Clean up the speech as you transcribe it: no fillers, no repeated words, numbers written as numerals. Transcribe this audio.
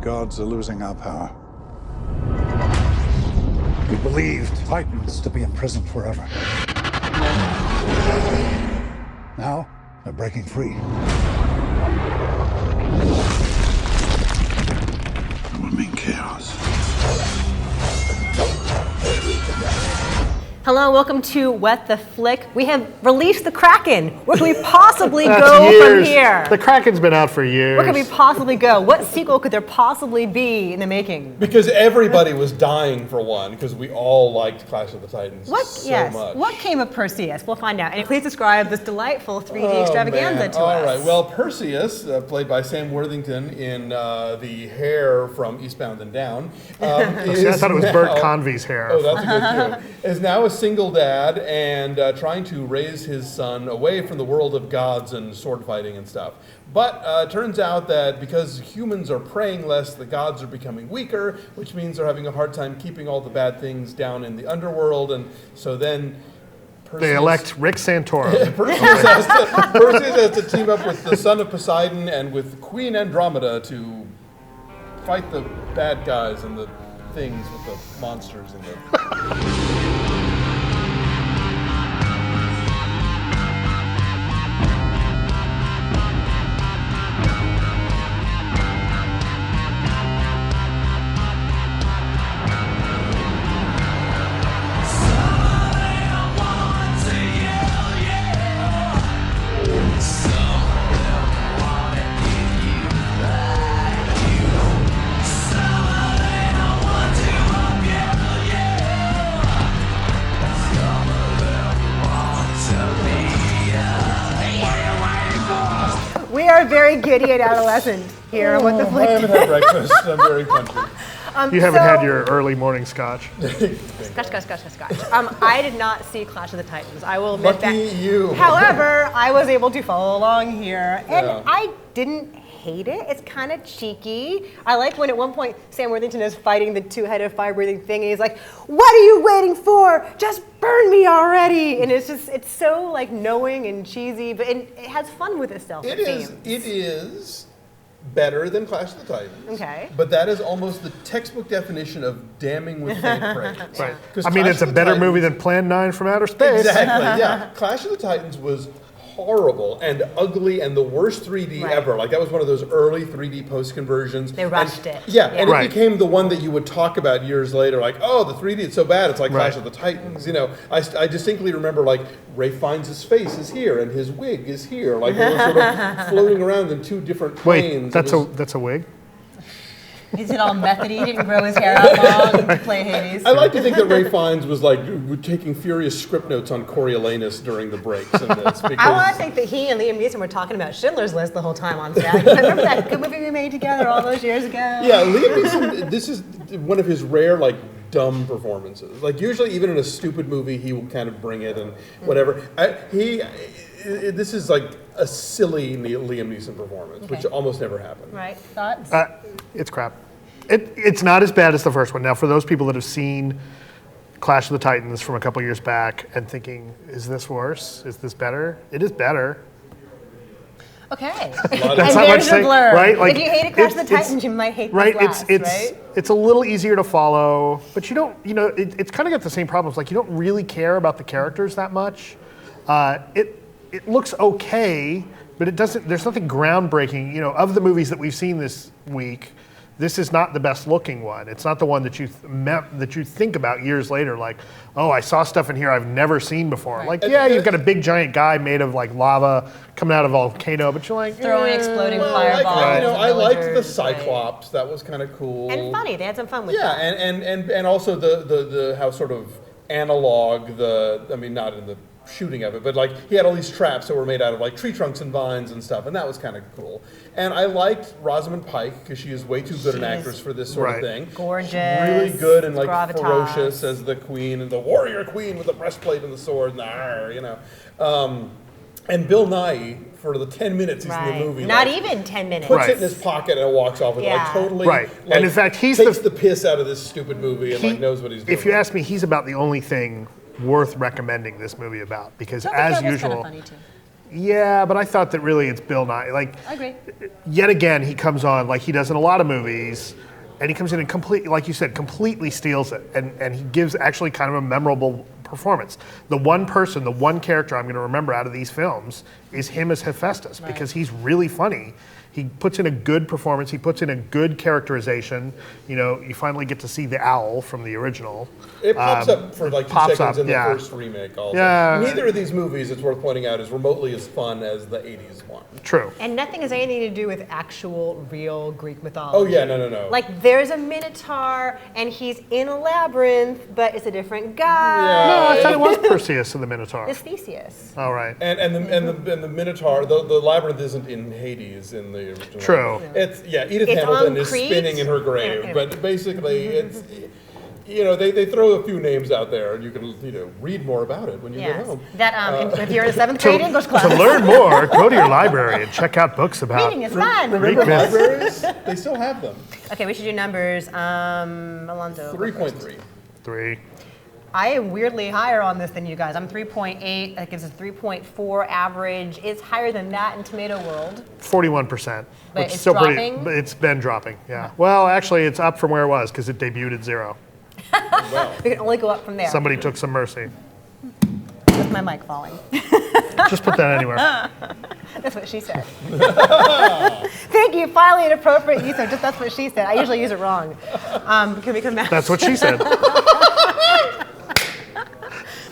gods are losing our power. We believed Titans to be imprisoned forever. Now, they're breaking free. It would mean chaos. Hello, welcome to What the Flick. We have released the Kraken. Where can we possibly go from here? The Kraken's been out for years. Where can we possibly go? What sequel could there possibly be in the making? Because everybody was dying for one, because we all liked Clash of the Titans so much. What came of Perseus? We'll find out. And please describe this delightful 3D extravaganza to us. All right. Well, Perseus, played by Sam Worthington in The Hair from Eastbound and Down. I thought it was Bert Convey's hair. Oh, that's a good clue. Is now a single dad and trying to raise his son away from the world of gods and sword fighting and stuff. But turns out that because humans are praying less, the gods are becoming weaker, which means they're having a hard time keeping all the bad things down in the underworld. And so then they elect Rick Santorum. Perseus has to team up with the son of Poseidon and with Queen Andromeda to fight the bad guys and the things with the monsters and the... We are very giddy and adolescent here. What the flick? I haven't had breakfast. I'm very country. You haven't had your early morning scotch. Scotch. I did not see Clash of the Titans. I will admit Lucky that. you. However, I was able to follow along here, and Yeah. I didn't hate it. It's kind of cheeky. I like when at one point Sam Worthington is fighting the two-headed fire-breathing thing, and he's like, "What are you waiting for? Just burn me already!" And it's so like knowing and cheesy, but it has fun with itself. It is better than Clash of the Titans. Okay. But that is almost the textbook definition of damning with faint praise. Right. 'Cause I mean, Clash it's a of the better Titans- movie than Plan 9 from Outer Space. Exactly, yeah. Clash of the Titans was horrible and ugly and the worst 3D ever. Like, that was one of those early 3D post-conversions. They rushed it. Yeah, and Right. it became the one that you would talk about years later, like, oh, the 3D, it's so bad, it's like Clash Right. of the Titans. You know, I distinctly remember, like, Ray Fiennes' face is here and his wig is here. Like, they were sort of floating around in two different planes. Wait, that's a wig? Is it all methody? He didn't grow his hair out long to play Hades. I like to think that Ray Fiennes was like taking furious script notes on Coriolanus during the breaks in this. Because I want to think that he and Liam Neeson were talking about Schindler's List the whole time on set. Remember that good movie we made together all those years ago? yeah, Liam Neeson, this is one of his rare, like, dumb performances. Like, usually even in a stupid movie, he will kind of bring it and whatever. This is like a silly Liam Neeson performance, which almost never happened. Right. Thoughts? It's crap. It's not as bad as the first one. Now, for those people that have seen Clash of the Titans from a couple years back and thinking, is this worse? Is this better? It is better. Okay. That's And not much there's to the say, blur. right? Like, if you hated Clash of the it's- Titans, you might hate right. the Glass, right? It's a little easier to follow, but you don't. You know, it's kind of got the same problems. Like, you don't really care about the characters that much. It looks okay, but it doesn't. There's nothing groundbreaking. You know, of the movies that we've seen this week, this is not the best looking one. It's not the one that you think about years later, like, oh, I saw stuff in here I've never seen before. Right. Like, yeah, you've got a big giant guy made of like lava coming out of a volcano, but you're like Throwing exploding Well, fireballs. I liked the villagers, right. Cyclops. That was kind of cool. And funny. They had some fun with Yeah, that. and also the how sort of analog not in the shooting of it, but like he had all these traps that were made out of like tree trunks and vines and stuff, and that was kind of cool. And I liked Rosamund Pike because she is way too good an actress for this sort of thing. Gorgeous. She's really good and like gravitas. ferocious as the queen and the warrior queen with the breastplate and the sword and the arr, you know. And Bill Nighy for the 10 minutes he's in the movie. Not like, even 10 minutes. puts it in his pocket and walks off with it. Like Yeah. totally. Right. Like, And in fact, he's takes the piss out of this stupid movie and He- like knows what he's doing. If you ask me, he's about the only thing worth recommending this movie about, because Don't as think that was usual, kinda funny too. Yeah, but I thought that really it's Bill Nye. Like, I agree. yet again, he comes on like he does in a lot of movies, and he comes in and completely, like you said, completely steals it, and he gives actually kind of a memorable performance. The one person, the one character I'm going to remember out of these films is him as Hephaestus, because he's really funny. He puts in a good performance. He puts in a good characterization. You know, you finally get to see the owl from the original. It pops up for like 2 seconds in the yeah. first remake also. Yeah. Neither of these movies, it's worth pointing out, is remotely as fun as the 80s one. True. And nothing has anything to do with actual, real Greek mythology. Oh yeah, no. Like, there's a minotaur, and he's in a labyrinth, but it's a different guy. No, I thought it was Perseus and the Minotaur. It's Theseus. All right. And the Minotaur, the labyrinth isn't in Hades in the original. True. It's Edith It's Hamilton on is Crete. spinning in her grave, but basically it's. You know, they throw a few names out there, and you can read more about it when you get Yes. home. That if you're in a 7th grade English class. To learn more, go to your library and check out books about Reading is fun. Greek myths. Libraries, they still have them. Okay, we should do numbers. Alonso. 3.3. 3. I am weirdly higher on this than you guys. I'm 3.8. That gives us 3.4 average. It's higher than that in Tomato World. 41%. But which it's is still dropping? but it's been dropping, yeah. Well, actually, it's up from where it was because it debuted at 0. Wow. We can only go up from there. Somebody took some mercy. With my mic falling. Just put that anywhere. That's what she said. Thank you. Finally, an appropriate use of just that's what she said. I usually use it wrong. Can we come back? That's what she said.